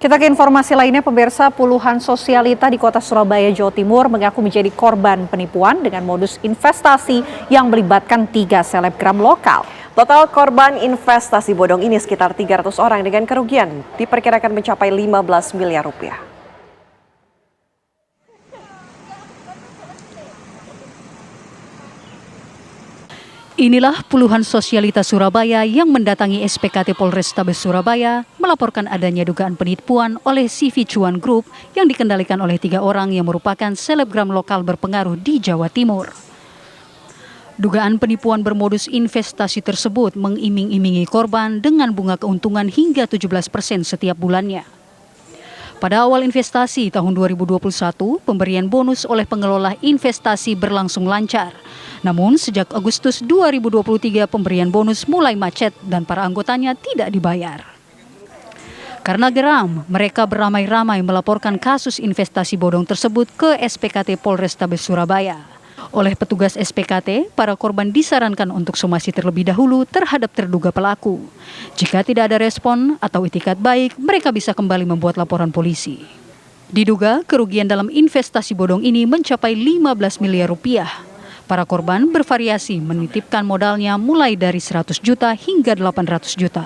Kita ke informasi lainnya, pemirsa, puluhan sosialita di kota Surabaya, Jawa Timur mengaku menjadi korban penipuan dengan modus investasi yang melibatkan 3 selebgram lokal. Total korban investasi bodong ini sekitar 300 orang dengan kerugian diperkirakan mencapai 15 miliar rupiah. Inilah puluhan sosialita Surabaya yang mendatangi SPKT Polrestabes Surabaya melaporkan adanya dugaan penipuan oleh CV Cuan Group yang dikendalikan oleh 3 orang yang merupakan selebgram lokal berpengaruh di Jawa Timur. Dugaan penipuan bermodus investasi tersebut mengiming-imingi korban dengan bunga keuntungan hingga 17% setiap bulannya. Pada awal investasi tahun 2021, pemberian bonus oleh pengelola investasi berlangsung lancar. Namun sejak Agustus 2023 pemberian bonus mulai macet dan para anggotanya tidak dibayar. Karena geram, mereka beramai-ramai melaporkan kasus investasi bodong tersebut ke SPKT Polrestabes Surabaya. Oleh petugas SPKT, para korban disarankan untuk somasi terlebih dahulu terhadap terduga pelaku. Jika tidak ada respon atau itikat baik, mereka bisa kembali membuat laporan polisi. Diduga kerugian dalam investasi bodong ini mencapai 15 miliar rupiah. Para korban bervariasi menitipkan modalnya mulai dari 100 juta hingga 800 juta.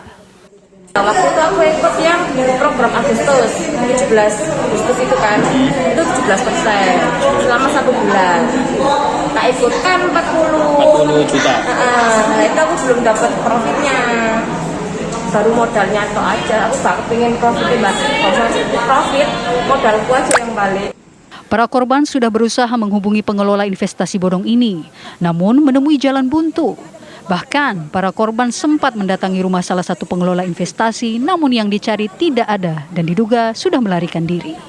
Waktu itu aku ikut yang program Agustus, 17 Agustus itu kan, itu 17% selama 1 bulan. Tak ikutkan 40 juta. Nah itu aku belum dapat profitnya. Baru modalnya itu aja, aku gak pengen profit, modalku aja yang balik. Para korban sudah berusaha menghubungi pengelola investasi bodong ini, namun menemui jalan buntu. Bahkan, para korban sempat mendatangi rumah salah satu pengelola investasi, namun yang dicari tidak ada dan diduga sudah melarikan diri.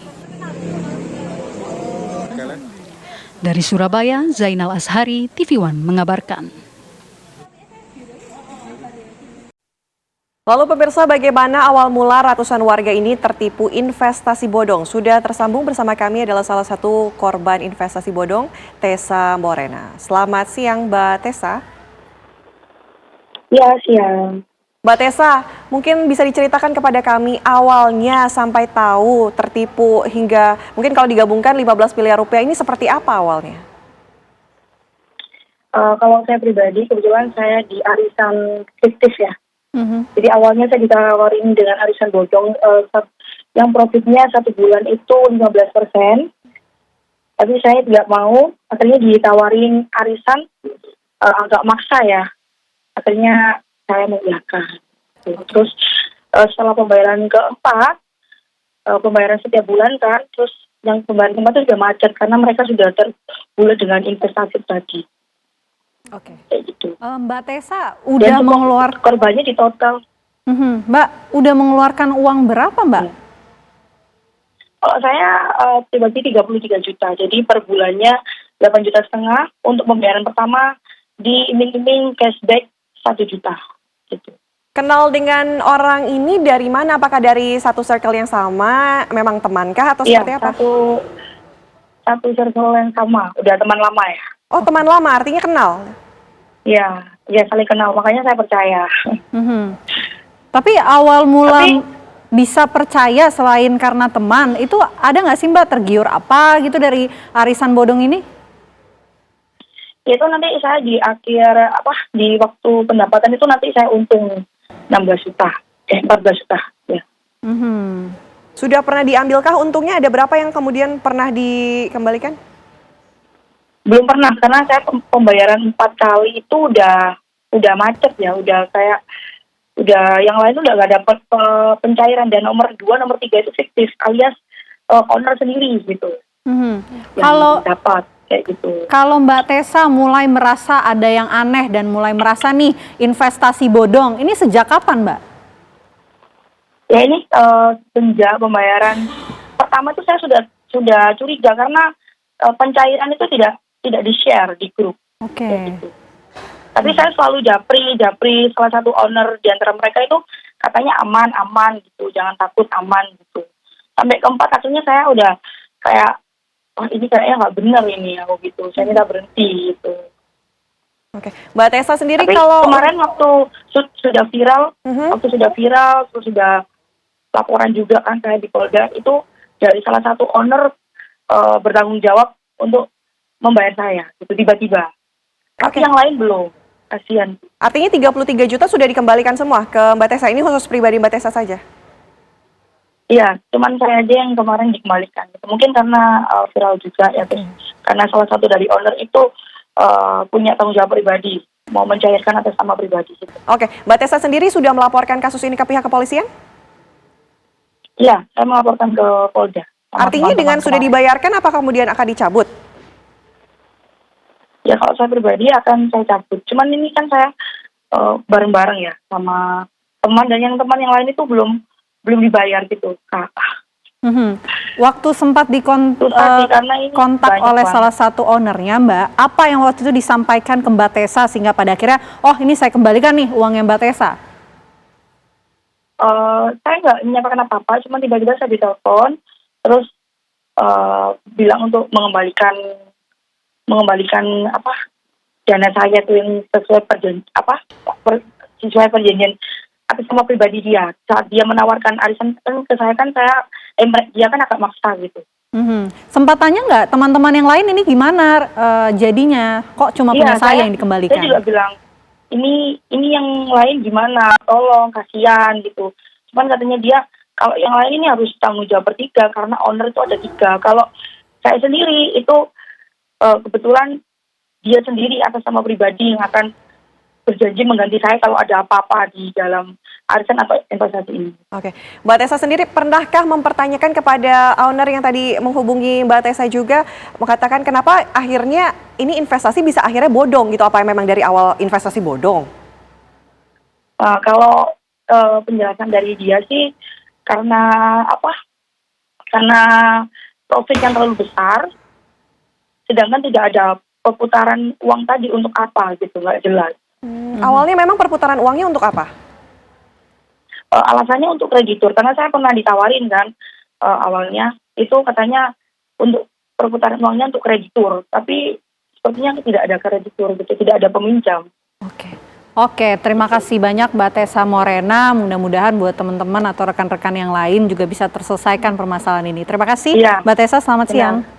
Dari Surabaya, Zainal Ashari, TV One mengabarkan. Lalu pemirsa, bagaimana awal mula ratusan warga ini tertipu investasi bodong? Sudah tersambung bersama kami adalah salah satu korban investasi bodong, Tessa Morena. Selamat siang, Mbak Tessa. Ya, siang. Mbak Tessa, mungkin bisa diceritakan kepada kami awalnya sampai tahu tertipu hingga mungkin kalau digabungkan 15 miliar rupiah ini seperti apa awalnya? Kalau saya pribadi, kebetulan saya di arisan fiktif ya. Jadi awalnya saya ditawarin dengan arisan bodong yang profitnya 1 bulan itu 15%. Tapi saya tidak mau, akhirnya ditawarin arisan agak maksa ya. Akhirnya saya mengiyakan. Terus setelah pembayaran keempat, pembayaran setiap bulan kan, terus yang pembayaran keempat itu sudah macet karena mereka sudah terbulat dengan investasi tadi. Oke. Kayak gitu. Mbak Tessa udah mengeluarkan korbannya di total. Mbak udah mengeluarkan uang berapa, Mbak? Kalau saya pribadi 33 juta. Jadi per bulannya 8,5 juta untuk pembayaran pertama, diiming-iming cashback 1 juta gitu. Kenal dengan orang ini dari mana? Apakah dari satu circle yang sama? Memang temankah atau seperti apa? Satu circle yang sama. Udah teman lama ya. Oh, teman lama, artinya kenal? Ya saling kenal, makanya saya percaya. Tapi awal mula bisa percaya selain karena teman, itu ada nggak sih Mbak tergiur apa gitu dari arisan bodong ini? Itu nanti saya di waktu pendapatan itu nanti saya untung 14 juta. Ya. Sudah pernah diambilkah untungnya? Ada berapa yang kemudian pernah dikembalikan? Belum pernah, karena saya pembayaran 4 kali itu udah macet ya, udah yang lain udah gak dapat pencairan, dan nomor 2, nomor 3 itu fiktif alias owner sendiri gitu. Kalau dapat kayak gitu. Kalau Mbak Tessa mulai merasa ada yang aneh dan mulai merasa nih investasi bodong, ini sejak kapan, Mbak? Ya ini sejak pembayaran pertama itu saya sudah curiga karena pencairan itu tidak di-share di grup. Oke. Gitu. Tapi saya selalu japri salah satu owner di antara mereka itu katanya aman gitu, jangan takut, aman gitu. Sampai keempat akhirnya saya udah kayak, ini kayaknya nggak benar ini aku gitu. Saya minta berhenti gitu. Oke, Mbak Tessa sendiri tapi kalau kemarin waktu sudah viral, terus sudah laporan juga kan saya di Polda itu dari salah satu owner bertanggung jawab untuk membayar saya gitu tiba-tiba. Tapi yang lain belum. Kasihan. Artinya 33 juta sudah dikembalikan semua ke Mbak Tessa. Ini khusus pribadi Mbak Tessa saja? Iya, cuman saya aja yang kemarin dikembalikan. Gitu. Mungkin karena viral juga ya, terus karena salah satu dari owner itu punya tanggung jawab pribadi, mau mencairkan atas nama pribadi. Gitu. Oke, Mbak Tessa sendiri sudah melaporkan kasus ini ke pihak kepolisian? Iya, saya melaporkan ke Polda. Artinya dengan sudah dibayarkan, apa kemudian akan dicabut? Ya kalau saya pribadi akan saya cabut. Cuman ini kan saya bareng-bareng ya sama teman, dan yang teman yang lain itu belum dibayar gitu, Kak. Waktu sempat kontak oleh salah satu ownernya, Mbak, apa yang waktu itu disampaikan ke Mbak Tessa sehingga pada akhirnya, oh ini saya kembalikan nih uangnya Mbak Tessa? Saya nggak menyampaikan apa-apa, cuma tiba-tiba saya ditelepon, terus bilang untuk mengembalikan dana saya itu yang sesuai perjanjian atas nama pribadi dia. Saat dia menawarkan arisan ke saya kan dia kan agak maksa gitu. Sempat tanya nggak teman-teman yang lain ini gimana jadinya? Kok cuma punya saya yang dikembalikan? Saya juga bilang ini yang lain gimana? Tolong, kasihan gitu. Cuman katanya dia kalau yang lain ini harus tanggung jawab bertiga karena owner itu ada 3. Kalau saya sendiri itu kebetulan dia sendiri atas nama pribadi yang akan berjanji mengganti saya kalau ada apa-apa di dalam arisan atau investasi ini. Oke, Mbak Tessa sendiri pernahkah mempertanyakan kepada owner yang tadi menghubungi Mbak Tessa juga, mengatakan kenapa akhirnya ini investasi bisa akhirnya bodong gitu? Apa memang dari awal investasi bodong? Kalau penjelasan dari dia sih karena profit yang terlalu besar, sedangkan tidak ada perputaran uang tadi untuk apa gitu, nggak jelas. Awalnya memang perputaran uangnya untuk apa? Alasannya untuk kreditur, karena saya pernah ditawarin kan awalnya itu katanya untuk perputaran uangnya untuk kreditur, tapi sepertinya tidak ada kreditur gitu, tidak ada peminjam. Oke, terima kasih banyak Mbak Tessa Morena. Mudah-mudahan buat teman-teman atau rekan-rekan yang lain juga bisa terselesaikan permasalahan ini. Terima kasih Mbak Tessa, selamat siang.